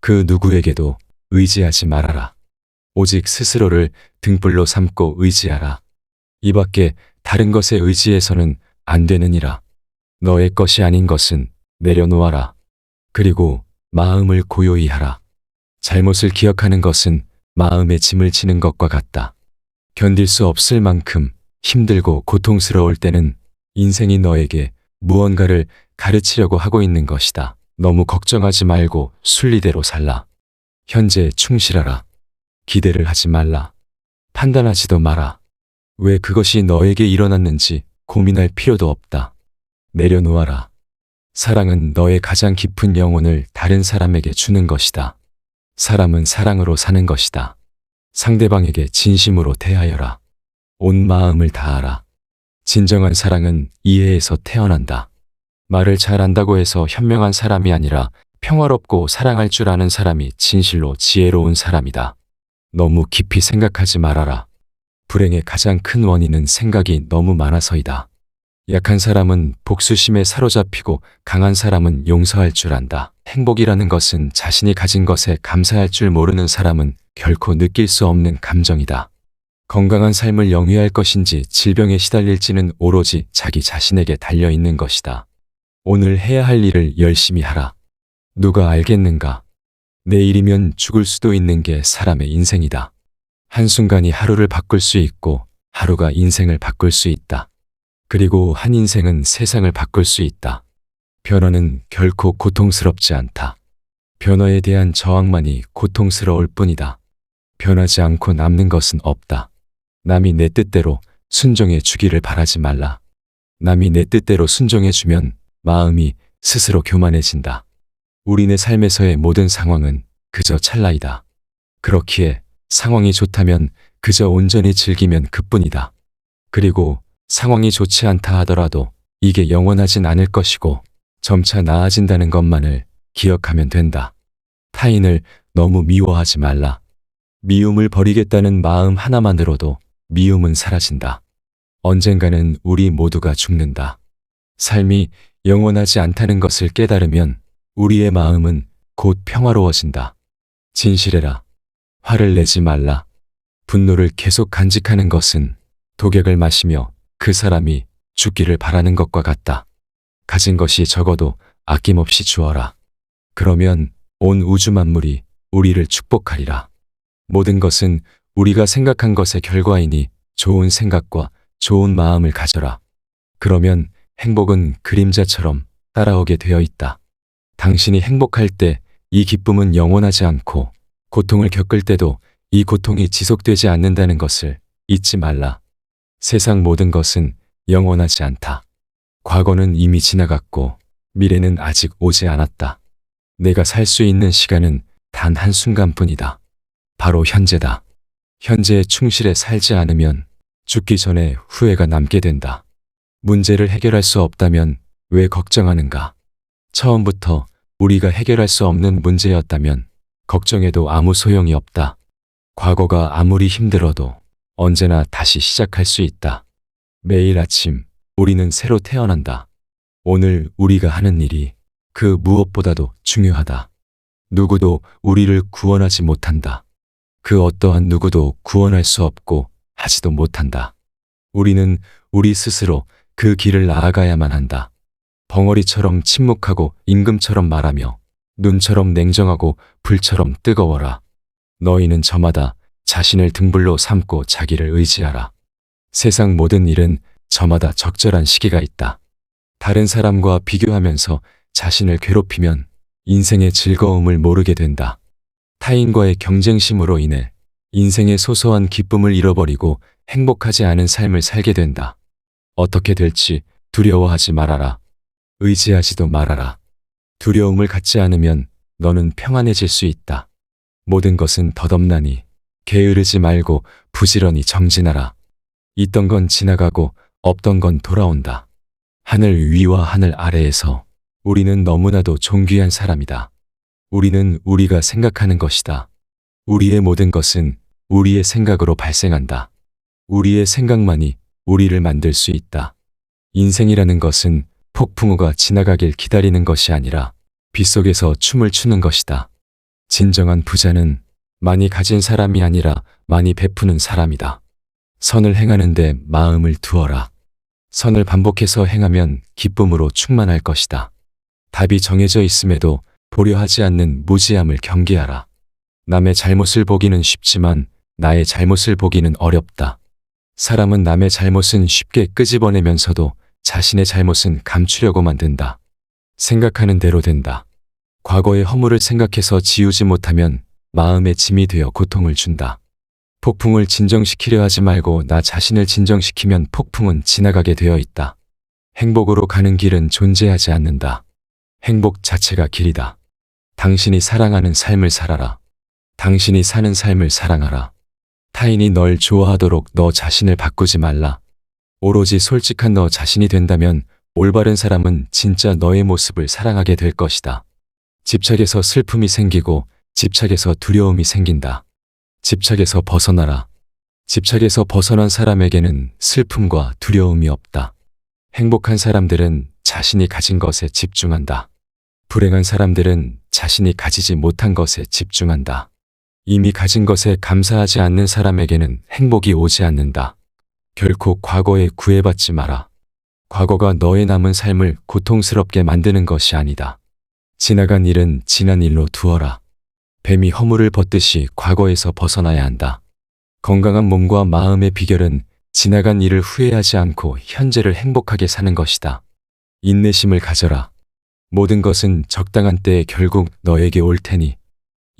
그 누구에게도 의지하지 말아라. 오직 스스로를 등불로 삼고 의지하라. 이 밖에 다른 것에 의지해서는 안 되느니라. 너의 것이 아닌 것은 내려놓아라. 그리고 마음을 고요히 하라. 잘못을 기억하는 것은 마음에 짐을 지는 것과 같다. 견딜 수 없을 만큼 힘들고 고통스러울 때는 인생이 너에게 무언가를 가르치려고 하고 있는 것이다. 너무 걱정하지 말고 순리대로 살라. 현재에 충실하라. 기대를 하지 말라. 판단하지도 마라. 왜 그것이 너에게 일어났는지 고민할 필요도 없다. 내려놓아라. 사랑은 너의 가장 깊은 영혼을 다른 사람에게 주는 것이다. 사람은 사랑으로 사는 것이다. 상대방에게 진심으로 대하여라. 온 마음을 다하라. 진정한 사랑은 이해에서 태어난다. 말을 잘한다고 해서 현명한 사람이 아니라 평화롭고 사랑할 줄 아는 사람이 진실로 지혜로운 사람이다. 너무 깊이 생각하지 말아라. 불행의 가장 큰 원인은 생각이 너무 많아서이다. 약한 사람은 복수심에 사로잡히고 강한 사람은 용서할 줄 안다. 행복이라는 것은 자신이 가진 것에 감사할 줄 모르는 사람은 결코 느낄 수 없는 감정이다. 건강한 삶을 영위할 것인지 질병에 시달릴지는 오로지 자기 자신에게 달려있는 것이다. 오늘 해야 할 일을 열심히 하라. 누가 알겠는가? 내일이면 죽을 수도 있는 게 사람의 인생이다. 한순간이 하루를 바꿀 수 있고 하루가 인생을 바꿀 수 있다. 그리고 한 인생은 세상을 바꿀 수 있다. 변화는 결코 고통스럽지 않다. 변화에 대한 저항만이 고통스러울 뿐이다. 변하지 않고 남는 것은 없다. 남이 내 뜻대로 순종해 주기를 바라지 말라. 남이 내 뜻대로 순종해 주면 마음이 스스로 교만해진다. 우리네 삶에서의 모든 상황은 그저 찰나이다. 그렇기에 상황이 좋다면 그저 온전히 즐기면 그뿐이다. 그리고 상황이 좋지 않다 하더라도 이게 영원하진 않을 것이고 점차 나아진다는 것만을 기억하면 된다. 타인을 너무 미워하지 말라. 미움을 버리겠다는 마음 하나만으로도 미움은 사라진다. 언젠가는 우리 모두가 죽는다. 삶이 영원하지 않다는 것을 깨달으면 우리의 마음은 곧 평화로워진다. 진실해라. 화를 내지 말라. 분노를 계속 간직하는 것은 독약을 마시며 그 사람이 죽기를 바라는 것과 같다. 가진 것이 적어도 아낌없이 주어라. 그러면 온 우주 만물이 우리를 축복하리라. 모든 것은 우리가 생각한 것의 결과이니 좋은 생각과 좋은 마음을 가져라. 그러면 행복은 그림자처럼 따라오게 되어 있다. 당신이 행복할 때 이 기쁨은 영원하지 않고 고통을 겪을 때도 이 고통이 지속되지 않는다는 것을 잊지 말라. 세상 모든 것은 영원하지 않다. 과거는 이미 지나갔고 미래는 아직 오지 않았다. 내가 살 수 있는 시간은 단 한순간뿐이다. 바로 현재다. 현재에 충실해 살지 않으면 죽기 전에 후회가 남게 된다. 문제를 해결할 수 없다면 왜 걱정하는가? 처음부터 우리가 해결할 수 없는 문제였다면 걱정해도 아무 소용이 없다. 과거가 아무리 힘들어도 언제나 다시 시작할 수 있다. 매일 아침 우리는 새로 태어난다. 오늘 우리가 하는 일이 그 무엇보다도 중요하다. 누구도 우리를 구원하지 못한다. 그 어떠한 누구도 구원할 수 없고 하지도 못한다. 우리는 우리 스스로 그 길을 나아가야만 한다. 벙어리처럼 침묵하고 임금처럼 말하며 눈처럼 냉정하고 불처럼 뜨거워라. 너희는 저마다 자신을 등불로 삼고 자기를 의지하라. 세상 모든 일은 저마다 적절한 시기가 있다. 다른 사람과 비교하면서 자신을 괴롭히면 인생의 즐거움을 모르게 된다. 타인과의 경쟁심으로 인해 인생의 소소한 기쁨을 잃어버리고 행복하지 않은 삶을 살게 된다. 어떻게 될지 두려워하지 말아라. 의지하지도 말아라. 두려움을 갖지 않으면 너는 평안해질 수 있다. 모든 것은 덧없나니 게으르지 말고 부지런히 정진하라. 있던 건 지나가고 없던 건 돌아온다. 하늘 위와 하늘 아래에서 우리는 너무나도 존귀한 사람이다. 우리는 우리가 생각하는 것이다. 우리의 모든 것은 우리의 생각으로 발생한다. 우리의 생각만이 우리를 만들 수 있다. 인생이라는 것은 폭풍우가 지나가길 기다리는 것이 아니라 빗속에서 춤을 추는 것이다. 진정한 부자는 많이 가진 사람이 아니라 많이 베푸는 사람이다. 선을 행하는데 마음을 두어라. 선을 반복해서 행하면 기쁨으로 충만할 것이다. 답이 정해져 있음에도 보려 하지 않는 무지함을 경계하라. 남의 잘못을 보기는 쉽지만 나의 잘못을 보기는 어렵다. 사람은 남의 잘못은 쉽게 끄집어내면서도 자신의 잘못은 감추려고 만든다. 생각하는 대로 된다. 과거의 허물을 생각해서 지우지 못하면 마음의 짐이 되어 고통을 준다. 폭풍을 진정시키려 하지 말고 나 자신을 진정시키면 폭풍은 지나가게 되어 있다. 행복으로 가는 길은 존재하지 않는다. 행복 자체가 길이다. 당신이 사랑하는 삶을 살아라. 당신이 사는 삶을 사랑하라. 타인이 널 좋아하도록 너 자신을 바꾸지 말라. 오로지 솔직한 너 자신이 된다면 올바른 사람은 진짜 너의 모습을 사랑하게 될 것이다. 집착에서 슬픔이 생기고 집착에서 두려움이 생긴다. 집착에서 벗어나라. 집착에서 벗어난 사람에게는 슬픔과 두려움이 없다. 행복한 사람들은 자신이 가진 것에 집중한다. 불행한 사람들은 자신이 가지지 못한 것에 집중한다. 이미 가진 것에 감사하지 않는 사람에게는 행복이 오지 않는다. 결코 과거에 구애받지 마라. 과거가 너의 남은 삶을 고통스럽게 만드는 것이 아니다. 지나간 일은 지난 일로 두어라. 뱀이 허물을 벗듯이 과거에서 벗어나야 한다. 건강한 몸과 마음의 비결은 지나간 일을 후회하지 않고 현재를 행복하게 사는 것이다. 인내심을 가져라. 모든 것은 적당한 때에 결국 너에게 올 테니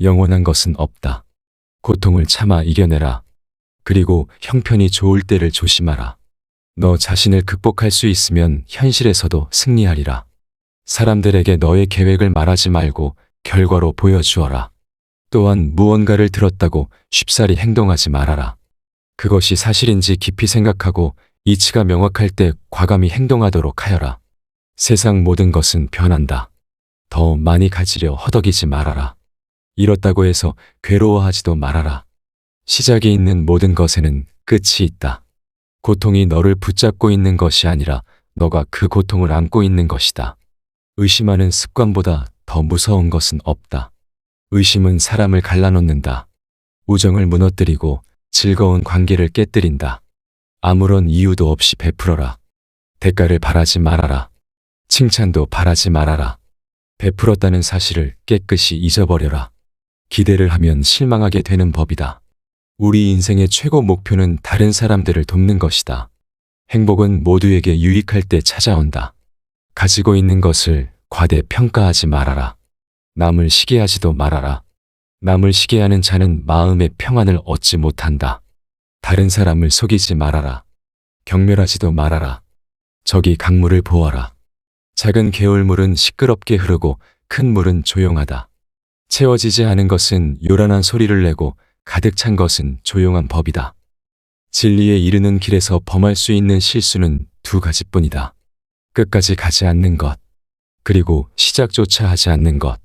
영원한 것은 없다. 고통을 참아 이겨내라. 그리고 형편이 좋을 때를 조심하라. 너 자신을 극복할 수 있으면 현실에서도 승리하리라. 사람들에게 너의 계획을 말하지 말고 결과로 보여주어라. 또한 무언가를 들었다고 쉽사리 행동하지 말아라. 그것이 사실인지 깊이 생각하고 이치가 명확할 때 과감히 행동하도록 하여라. 세상 모든 것은 변한다. 더 많이 가지려 허덕이지 말아라. 잃었다고 해서 괴로워하지도 말아라. 시작이 있는 모든 것에는 끝이 있다. 고통이 너를 붙잡고 있는 것이 아니라 너가 그 고통을 안고 있는 것이다. 의심하는 습관보다 더 무서운 것은 없다. 의심은 사람을 갈라놓는다. 우정을 무너뜨리고 즐거운 관계를 깨뜨린다. 아무런 이유도 없이 베풀어라. 대가를 바라지 말아라. 칭찬도 바라지 말아라. 베풀었다는 사실을 깨끗이 잊어버려라. 기대를 하면 실망하게 되는 법이다. 우리 인생의 최고 목표는 다른 사람들을 돕는 것이다. 행복은 모두에게 유익할 때 찾아온다. 가지고 있는 것을 과대평가하지 말아라. 남을 시기하지도 말아라. 남을 시기하는 자는 마음의 평안을 얻지 못한다. 다른 사람을 속이지 말아라. 경멸하지도 말아라. 저기 강물을 보아라. 작은 개울물은 시끄럽게 흐르고 큰 물은 조용하다. 채워지지 않은 것은 요란한 소리를 내고 가득 찬 것은 조용한 법이다. 진리에 이르는 길에서 범할 수 있는 실수는 두 가지뿐이다. 끝까지 가지 않는 것, 그리고 시작조차 하지 않는 것.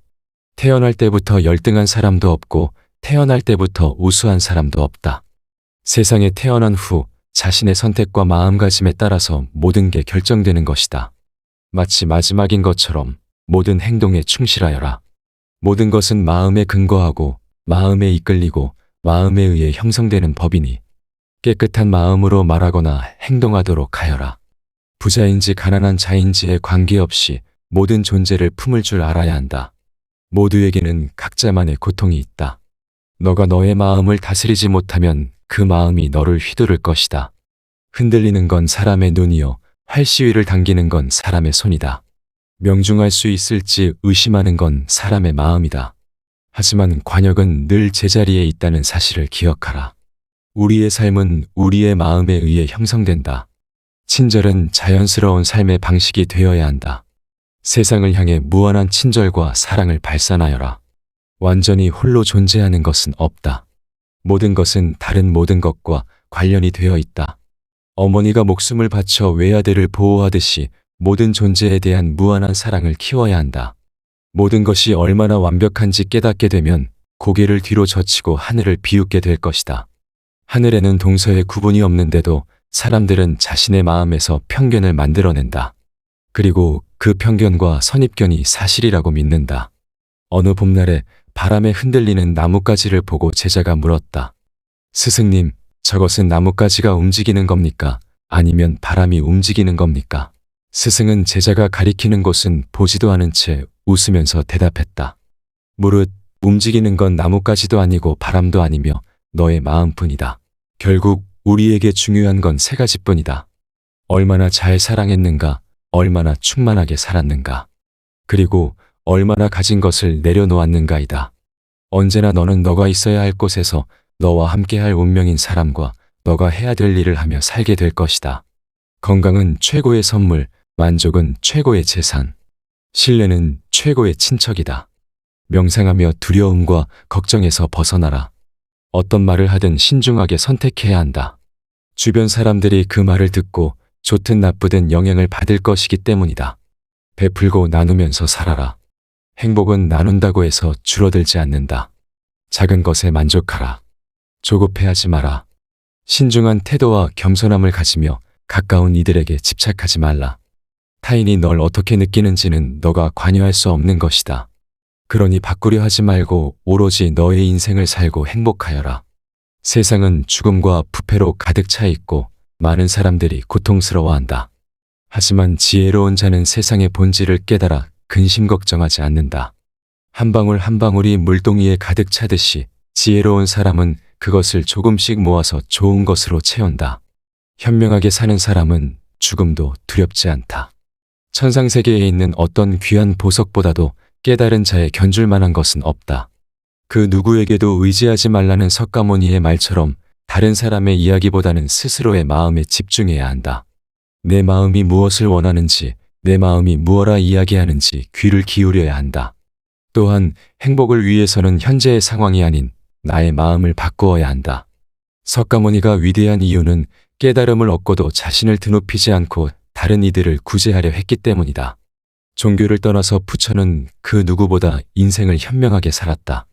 태어날 때부터 열등한 사람도 없고 태어날 때부터 우수한 사람도 없다. 세상에 태어난 후 자신의 선택과 마음가짐에 따라서 모든 게 결정되는 것이다. 마치 마지막인 것처럼 모든 행동에 충실하여라. 모든 것은 마음에 근거하고 마음에 이끌리고 마음에 의해 형성되는 법이니 깨끗한 마음으로 말하거나 행동하도록 하여라. 부자인지 가난한 자인지에 관계없이 모든 존재를 품을 줄 알아야 한다. 모두에게는 각자만의 고통이 있다. 너가 너의 마음을 다스리지 못하면 그 마음이 너를 휘두를 것이다. 흔들리는 건 사람의 눈이요, 활시위를 당기는 건 사람의 손이다. 명중할 수 있을지 의심하는 건 사람의 마음이다. 하지만 관역은 늘 제자리에 있다는 사실을 기억하라. 우리의 삶은 우리의 마음에 의해 형성된다. 친절은 자연스러운 삶의 방식이 되어야 한다. 세상을 향해 무한한 친절과 사랑을 발산하여라. 완전히 홀로 존재하는 것은 없다. 모든 것은 다른 모든 것과 관련이 되어 있다. 어머니가 목숨을 바쳐 외아들을 보호하듯이 모든 존재에 대한 무한한 사랑을 키워야 한다. 모든 것이 얼마나 완벽한지 깨닫게 되면 고개를 뒤로 젖히고 하늘을 비웃게 될 것이다. 하늘에는 동서의 구분이 없는데도 사람들은 자신의 마음에서 편견을 만들어낸다. 그리고 그 편견과 선입견이 사실이라고 믿는다. 어느 봄날에 바람에 흔들리는 나뭇가지를 보고 제자가 물었다. 스승님, 저것은 나뭇가지가 움직이는 겁니까? 아니면 바람이 움직이는 겁니까? 스승은 제자가 가리키는 곳은 보지도 않은 채 웃으면서 대답했다. 무릇 움직이는 건 나뭇가지도 아니고 바람도 아니며 너의 마음뿐이다. 결국 우리에게 중요한 건 세 가지뿐이다. 얼마나 잘 사랑했는가, 얼마나 충만하게 살았는가, 그리고 얼마나 가진 것을 내려놓았는가이다. 언제나 너는 너가 있어야 할 곳에서 너와 함께할 운명인 사람과 너가 해야 될 일을 하며 살게 될 것이다. 건강은 최고의 선물, 만족은 최고의 재산, 신뢰는 최고의 친척이다. 명상하며 두려움과 걱정에서 벗어나라. 어떤 말을 하든 신중하게 선택해야 한다. 주변 사람들이 그 말을 듣고 좋든 나쁘든 영향을 받을 것이기 때문이다. 베풀고 나누면서 살아라. 행복은 나눈다고 해서 줄어들지 않는다. 작은 것에 만족하라. 조급해하지 마라. 신중한 태도와 겸손함을 가지며 가까운 이들에게 집착하지 말라. 타인이 널 어떻게 느끼는지는 너가 관여할 수 없는 것이다. 그러니 바꾸려 하지 말고 오로지 너의 인생을 살고 행복하여라. 세상은 죽음과 부패로 가득 차 있고 많은 사람들이 고통스러워한다. 하지만 지혜로운 자는 세상의 본질을 깨달아 근심 걱정하지 않는다. 한 방울 한 방울이 물동이에 가득 차듯이 지혜로운 사람은 그것을 조금씩 모아서 좋은 것으로 채운다. 현명하게 사는 사람은 죽음도 두렵지 않다. 천상세계에 있는 어떤 귀한 보석보다도 깨달은 자의 견줄 만한 것은 없다. 그 누구에게도 의지하지 말라는 석가모니의 말처럼 다른 사람의 이야기보다는 스스로의 마음에 집중해야 한다. 내 마음이 무엇을 원하는지, 내 마음이 무엇라 이야기하는지 귀를 기울여야 한다. 또한 행복을 위해서는 현재의 상황이 아닌 나의 마음을 바꾸어야 한다. 석가모니가 위대한 이유는 깨달음을 얻고도 자신을 드높이지 않고 다른 이들을 구제하려 했기 때문이다. 종교를 떠나서 부처는 그 누구보다 인생을 현명하게 살았다.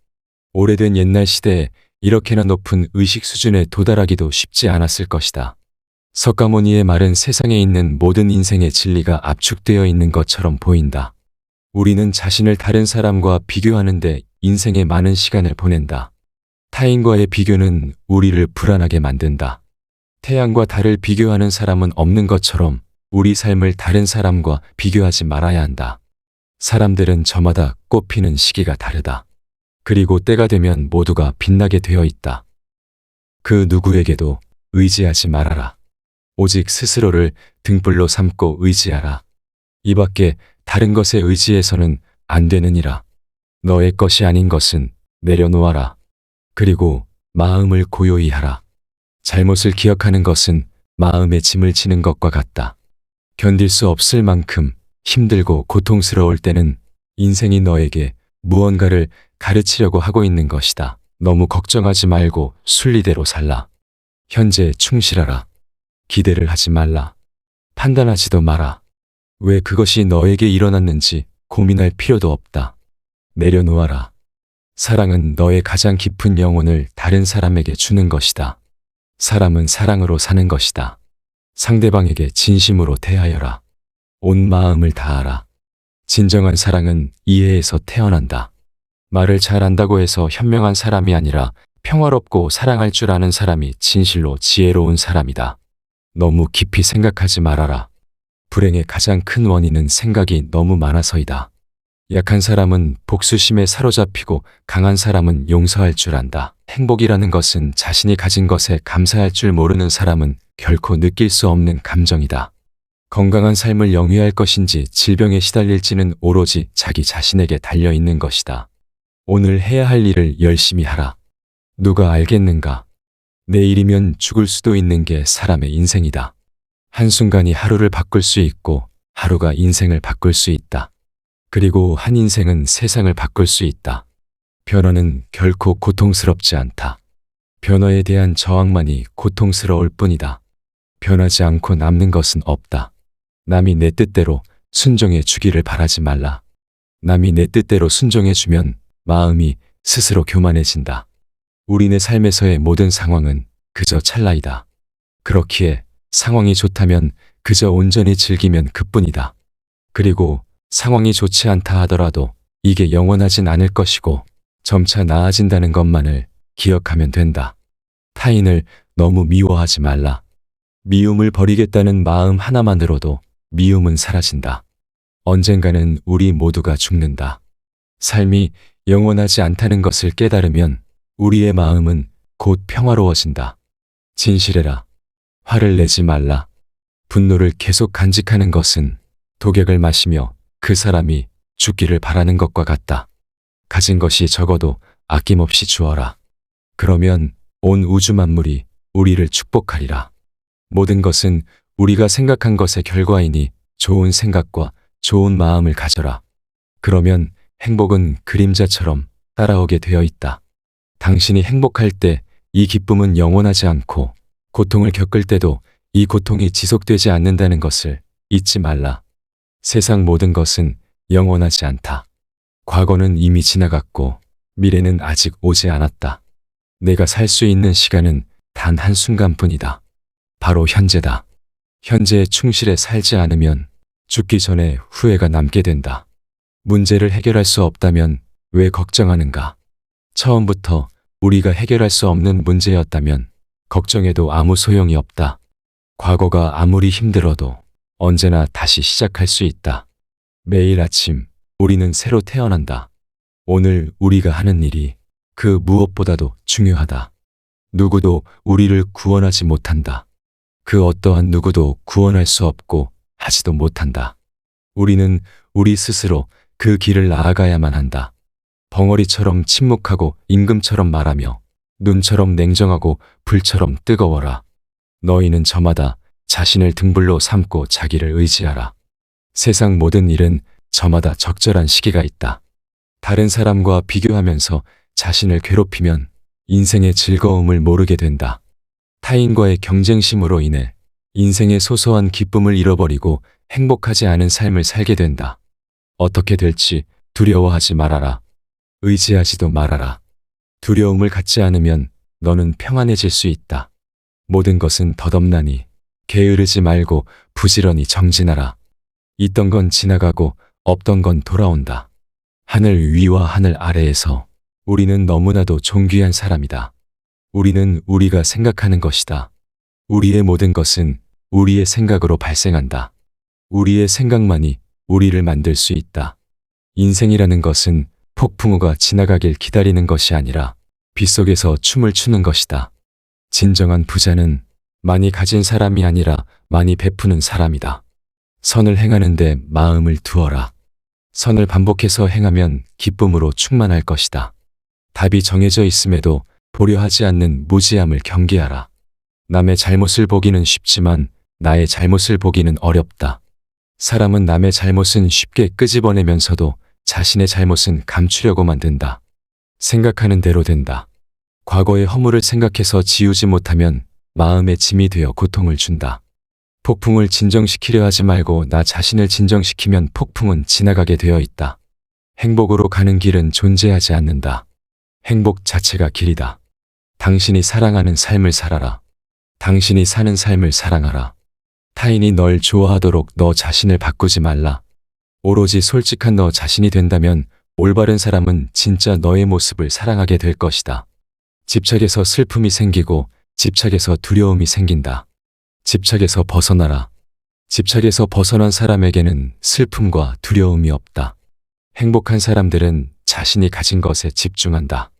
오래된 옛날 시대에 이렇게나 높은 의식 수준에 도달하기도 쉽지 않았을 것이다. 석가모니의 말은 세상에 있는 모든 인생의 진리가 압축되어 있는 것처럼 보인다. 우리는 자신을 다른 사람과 비교하는데 인생의 많은 시간을 보낸다. 타인과의 비교는 우리를 불안하게 만든다. 태양과 달을 비교하는 사람은 없는 것처럼 우리 삶을 다른 사람과 비교하지 말아야 한다. 사람들은 저마다 꽃피는 시기가 다르다. 그리고 때가 되면 모두가 빛나게 되어 있다. 그 누구에게도 의지하지 말아라. 오직 스스로를 등불로 삼고 의지하라. 이 밖에 다른 것에 의지해서는 안 되느니라. 너의 것이 아닌 것은 내려놓아라. 그리고 마음을 고요히 하라. 잘못을 기억하는 것은 마음에 짐을 지는 것과 같다. 견딜 수 없을 만큼 힘들고 고통스러울 때는 인생이 너에게 무언가를 가르치려고 하고 있는 것이다. 너무 걱정하지 말고 순리대로 살라. 현재에 충실하라. 기대를 하지 말라. 판단하지도 마라. 왜 그것이 너에게 일어났는지 고민할 필요도 없다. 내려놓아라. 사랑은 너의 가장 깊은 영혼을 다른 사람에게 주는 것이다. 사람은 사랑으로 사는 것이다. 상대방에게 진심으로 대하여라. 온 마음을 다하라. 진정한 사랑은 이해에서 태어난다. 말을 잘 안다고 해서 현명한 사람이 아니라 평화롭고 사랑할 줄 아는 사람이 진실로 지혜로운 사람이다. 너무 깊이 생각하지 말아라. 불행의 가장 큰 원인은 생각이 너무 많아서이다. 약한 사람은 복수심에 사로잡히고 강한 사람은 용서할 줄 안다. 행복이라는 것은 자신이 가진 것에 감사할 줄 모르는 사람은 결코 느낄 수 없는 감정이다. 건강한 삶을 영위할 것인지 질병에 시달릴지는 오로지 자기 자신에게 달려있는 것이다. 오늘 해야 할 일을 열심히 하라. 누가 알겠는가? 내일이면 죽을 수도 있는 게 사람의 인생이다. 한순간이 하루를 바꿀 수 있고 하루가 인생을 바꿀 수 있다. 그리고 한 인생은 세상을 바꿀 수 있다. 변화는 결코 고통스럽지 않다. 변화에 대한 저항만이 고통스러울 뿐이다. 변하지 않고 남는 것은 없다. 남이 내 뜻대로 순종해 주기를 바라지 말라. 남이 내 뜻대로 순종해 주면 마음이 스스로 교만해진다. 우리네 삶에서의 모든 상황은 그저 찰나이다. 그렇기에 상황이 좋다면 그저 온전히 즐기면 그뿐이다. 그리고 상황이 좋지 않다 하더라도 이게 영원하진 않을 것이고 점차 나아진다는 것만을 기억하면 된다. 타인을 너무 미워하지 말라. 미움을 버리겠다는 마음 하나만으로도 미움은 사라진다. 언젠가는 우리 모두가 죽는다. 삶이 영원하지 않다는 것을 깨달으면 우리의 마음은 곧 평화로워진다. 진실해라. 화를 내지 말라. 분노를 계속 간직하는 것은 독약을 마시며 그 사람이 죽기를 바라는 것과 같다. 가진 것이 적어도 아낌없이 주어라. 그러면 온 우주 만물이 우리를 축복하리라. 모든 것은 우리가 생각한 것의 결과이니 좋은 생각과 좋은 마음을 가져라. 그러면 행복은 그림자처럼 따라오게 되어 있다. 당신이 행복할 때 이 기쁨은 영원하지 않고 고통을 겪을 때도 이 고통이 지속되지 않는다는 것을 잊지 말라. 세상 모든 것은 영원하지 않다. 과거는 이미 지나갔고 미래는 아직 오지 않았다. 내가 살 수 있는 시간은 단 한순간뿐이다. 바로 현재다. 현재에 충실해 살지 않으면 죽기 전에 후회가 남게 된다. 문제를 해결할 수 없다면 왜 걱정하는가? 처음부터 우리가 해결할 수 없는 문제였다면 걱정해도 아무 소용이 없다. 과거가 아무리 힘들어도 언제나 다시 시작할 수 있다. 매일 아침 우리는 새로 태어난다. 오늘 우리가 하는 일이 그 무엇보다도 중요하다. 누구도 우리를 구원하지 못한다. 그 어떠한 누구도 구원할 수 없고 하지도 못한다. 우리는 우리 스스로 그 길을 나아가야만 한다. 벙어리처럼 침묵하고 임금처럼 말하며 눈처럼 냉정하고 불처럼 뜨거워라. 너희는 저마다 자신을 등불로 삼고 자기를 의지하라. 세상 모든 일은 저마다 적절한 시기가 있다. 다른 사람과 비교하면서 자신을 괴롭히면 인생의 즐거움을 모르게 된다. 타인과의 경쟁심으로 인해 인생의 소소한 기쁨을 잃어버리고 행복하지 않은 삶을 살게 된다. 어떻게 될지 두려워하지 말아라. 의지하지도 말아라. 두려움을 갖지 않으면 너는 평안해질 수 있다. 모든 것은 덧없나니 게으르지 말고 부지런히 정진하라. 있던 건 지나가고 없던 건 돌아온다. 하늘 위와 하늘 아래에서 우리는 너무나도 존귀한 사람이다. 우리는 우리가 생각하는 것이다. 우리의 모든 것은 우리의 생각으로 발생한다. 우리의 생각만이 우리를 만들 수 있다. 인생이라는 것은 폭풍우가 지나가길 기다리는 것이 아니라 빗속에서 춤을 추는 것이다. 진정한 부자는 많이 가진 사람이 아니라 많이 베푸는 사람이다. 선을 행하는데 마음을 두어라. 선을 반복해서 행하면 기쁨으로 충만할 것이다. 답이 정해져 있음에도 보려 하지 않는 무지함을 경계하라. 남의 잘못을 보기는 쉽지만 나의 잘못을 보기는 어렵다. 사람은 남의 잘못은 쉽게 끄집어내면서도 자신의 잘못은 감추려고 만든다. 생각하는 대로 된다. 과거의 허물을 생각해서 지우지 못하면 마음의 짐이 되어 고통을 준다. 폭풍을 진정시키려 하지 말고 나 자신을 진정시키면 폭풍은 지나가게 되어 있다. 행복으로 가는 길은 존재하지 않는다. 행복 자체가 길이다. 당신이 사랑하는 삶을 살아라. 당신이 사는 삶을 사랑하라. 타인이 널 좋아하도록 너 자신을 바꾸지 말라. 오로지 솔직한 너 자신이 된다면 올바른 사람은 진짜 너의 모습을 사랑하게 될 것이다. 집착에서 슬픔이 생기고 집착에서 두려움이 생긴다. 집착에서 벗어나라. 집착에서 벗어난 사람에게는 슬픔과 두려움이 없다. 행복한 사람들은 자신이 가진 것에 집중한다.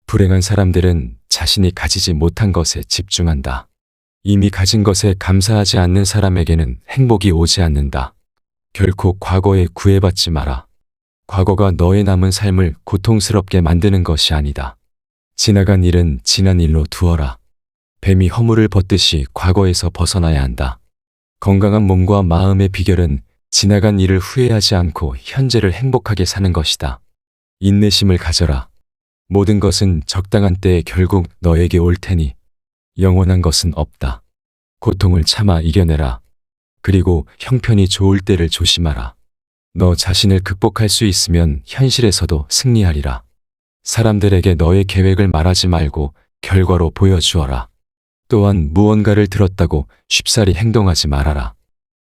불행한 사람들은 자신이 가지지 못한 것에 집중한다. 이미 가진 것에 감사하지 않는 사람에게는 행복이 오지 않는다. 결코 과거에 구애받지 마라. 과거가 너의 남은 삶을 고통스럽게 만드는 것이 아니다. 지나간 일은 지난 일로 두어라. 뱀이 허물을 벗듯이 과거에서 벗어나야 한다. 건강한 몸과 마음의 비결은 지나간 일을 후회하지 않고 현재를 행복하게 사는 것이다. 인내심을 가져라. 모든 것은 적당한 때에 결국 너에게 올 테니 영원한 것은 없다. 고통을 참아 이겨내라. 그리고 형편이 좋을 때를 조심하라. 너 자신을 극복할 수 있으면 현실에서도 승리하리라. 사람들에게 너의 계획을 말하지 말고 결과로 보여주어라. 또한 무언가를 들었다고 쉽사리 행동하지 말아라.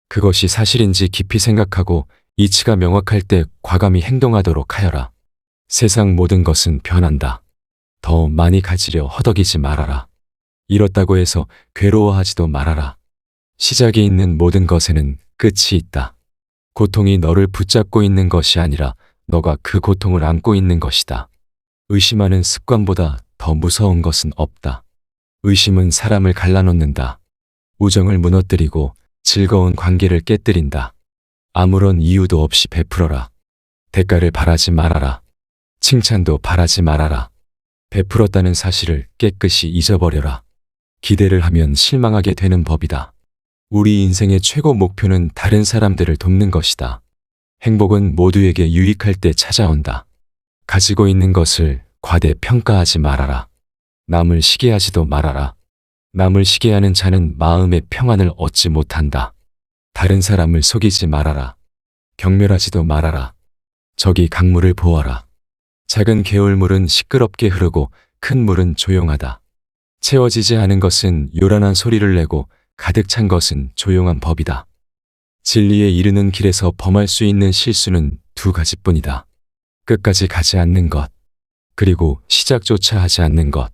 그것이 사실인지 깊이 생각하고 이치가 명확할 때 과감히 행동하도록 하여라. 세상 모든 것은 변한다. 더 많이 가지려 허덕이지 말아라. 잃었다고 해서 괴로워하지도 말아라. 시작이 있는 모든 것에는 끝이 있다. 고통이 너를 붙잡고 있는 것이 아니라 너가 그 고통을 안고 있는 것이다. 의심하는 습관보다 더 무서운 것은 없다. 의심은 사람을 갈라놓는다. 우정을 무너뜨리고 즐거운 관계를 깨뜨린다. 아무런 이유도 없이 베풀어라. 대가를 바라지 말아라. 칭찬도 바라지 말아라. 베풀었다는 사실을 깨끗이 잊어버려라. 기대를 하면 실망하게 되는 법이다. 우리 인생의 최고 목표는 다른 사람들을 돕는 것이다. 행복은 모두에게 유익할 때 찾아온다. 가지고 있는 것을 과대평가하지 말아라. 남을 시기하지도 말아라. 남을 시기하는 자는 마음의 평안을 얻지 못한다. 다른 사람을 속이지 말아라. 경멸하지도 말아라. 저기 강물을 보아라. 작은 개울물은 시끄럽게 흐르고 큰 물은 조용하다. 채워지지 않은 것은 요란한 소리를 내고 가득 찬 것은 조용한 법이다. 진리에 이르는 길에서 범할 수 있는 실수는 두 가지뿐이다. 끝까지 가지 않는 것, 그리고 시작조차 하지 않는 것.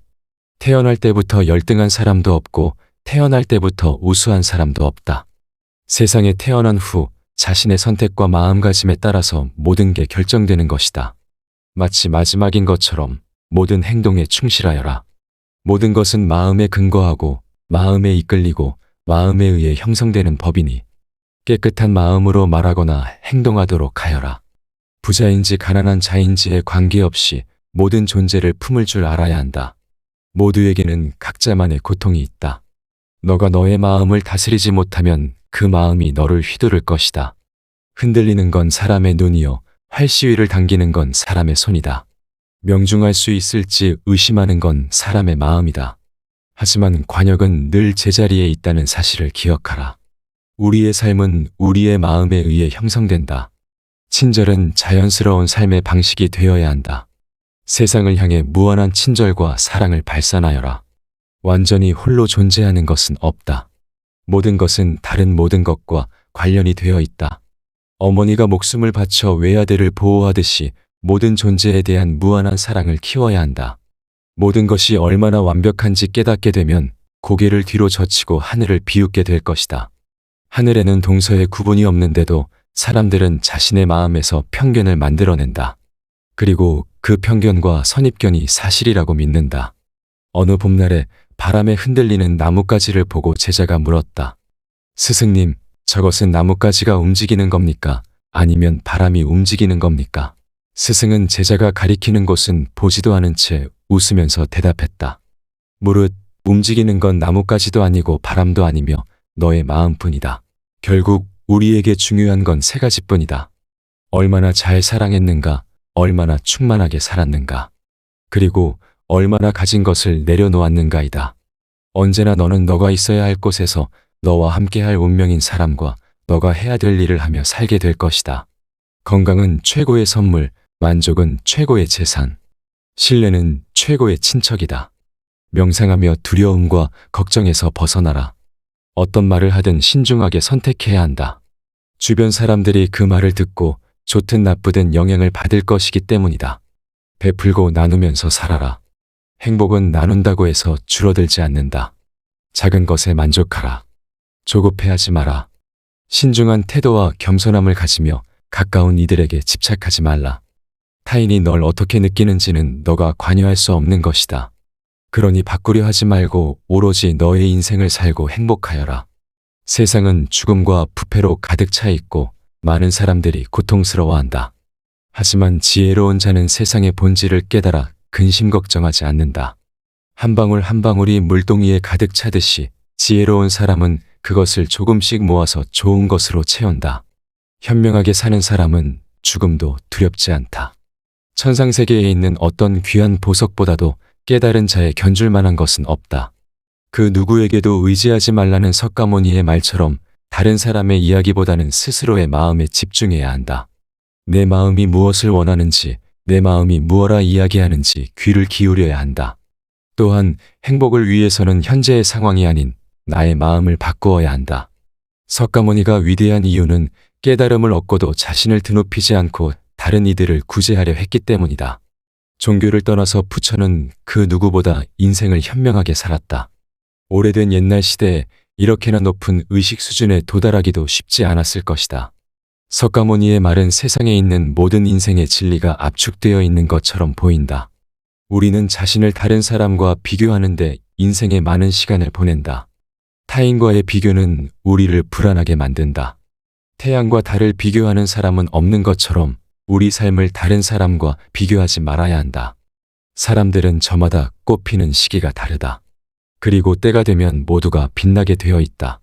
태어날 때부터 열등한 사람도 없고 태어날 때부터 우수한 사람도 없다. 세상에 태어난 후 자신의 선택과 마음가짐에 따라서 모든 게 결정되는 것이다. 마치 마지막인 것처럼 모든 행동에 충실하여라. 모든 것은 마음에 근거하고 마음에 이끌리고 마음에 의해 형성되는 법이니 깨끗한 마음으로 말하거나 행동하도록 하여라. 부자인지 가난한 자인지에 관계없이 모든 존재를 품을 줄 알아야 한다. 모두에게는 각자만의 고통이 있다. 너가 너의 마음을 다스리지 못하면 그 마음이 너를 휘두를 것이다. 흔들리는 건 사람의 눈이요, 활시위를 당기는 건 사람의 손이다. 명중할 수 있을지 의심하는 건 사람의 마음이다. 하지만 관역은 늘 제자리에 있다는 사실을 기억하라. 우리의 삶은 우리의 마음에 의해 형성된다. 친절은 자연스러운 삶의 방식이 되어야 한다. 세상을 향해 무한한 친절과 사랑을 발산하여라. 완전히 홀로 존재하는 것은 없다. 모든 것은 다른 모든 것과 관련이 되어 있다. 어머니가 목숨을 바쳐 외아들을 보호하듯이 모든 존재에 대한 무한한 사랑을 키워야 한다. 모든 것이 얼마나 완벽한지 깨닫게 되면 고개를 뒤로 젖히고 하늘을 비웃게 될 것이다. 하늘에는 동서의 구분이 없는데도 사람들은 자신의 마음에서 편견을 만들어낸다. 그리고 그 편견과 선입견이 사실이라고 믿는다. 어느 봄날에 바람에 흔들리는 나뭇가지를 보고 제자가 물었다. 스승님, 저것은 나뭇가지가 움직이는 겁니까? 아니면 바람이 움직이는 겁니까? 스승은 제자가 가리키는 곳은 보지도 않은 채 웃으면서 대답했다. 무릇 움직이는 건 나뭇가지도 아니고 바람도 아니며 너의 마음뿐이다. 결국 우리에게 중요한 건 세 가지뿐이다. 얼마나 잘 사랑했는가, 얼마나 충만하게 살았는가, 그리고 얼마나 가진 것을 내려놓았는가이다. 언제나 너는 너가 있어야 할 곳에서 너와 함께할 운명인 사람과 너가 해야 될 일을 하며 살게 될 것이다. 건강은 최고의 선물, 만족은 최고의 재산, 신뢰는 최고의 친척이다. 명상하며 두려움과 걱정에서 벗어나라. 어떤 말을 하든 신중하게 선택해야 한다. 주변 사람들이 그 말을 듣고 좋든 나쁘든 영향을 받을 것이기 때문이다. 베풀고 나누면서 살아라. 행복은 나눈다고 해서 줄어들지 않는다. 작은 것에 만족하라. 조급해하지 마라. 신중한 태도와 겸손함을 가지며 가까운 이들에게 집착하지 말라. 타인이 널 어떻게 느끼는지는 너가 관여할 수 없는 것이다. 그러니 바꾸려 하지 말고 오로지 너의 인생을 살고 행복하여라. 세상은 죽음과 부패로 가득 차 있고 많은 사람들이 고통스러워한다. 하지만 지혜로운 자는 세상의 본질을 깨달아 근심 걱정하지 않는다. 한 방울 한 방울이 물동이에 가득 차듯이 지혜로운 사람은 그것을 조금씩 모아서 좋은 것으로 채운다. 현명하게 사는 사람은 죽음도 두렵지 않다. 천상세계에 있는 어떤 귀한 보석보다도 깨달은 자의 견줄 만한 것은 없다. 그 누구에게도 의지하지 말라는 석가모니의 말처럼 다른 사람의 이야기보다는 스스로의 마음에 집중해야 한다. 내 마음이 무엇을 원하는지, 내 마음이 무엇라 이야기하는지 귀를 기울여야 한다. 또한 행복을 위해서는 현재의 상황이 아닌 나의 마음을 바꾸어야 한다. 석가모니가 위대한 이유는 깨달음을 얻고도 자신을 드높이지 않고 다른 이들을 구제하려 했기 때문이다. 종교를 떠나서 부처는 그 누구보다 인생을 현명하게 살았다. 오래된 옛날 시대에 이렇게나 높은 의식 수준에 도달하기도 쉽지 않았을 것이다. 석가모니의 말은 세상에 있는 모든 인생의 진리가 압축되어 있는 것처럼 보인다. 우리는 자신을 다른 사람과 비교하는데 인생의 많은 시간을 보낸다. 타인과의 비교는 우리를 불안하게 만든다. 태양과 달을 비교하는 사람은 없는 것처럼 우리 삶을 다른 사람과 비교하지 말아야 한다. 사람들은 저마다 꽃피는 시기가 다르다. 그리고 때가 되면 모두가 빛나게 되어 있다.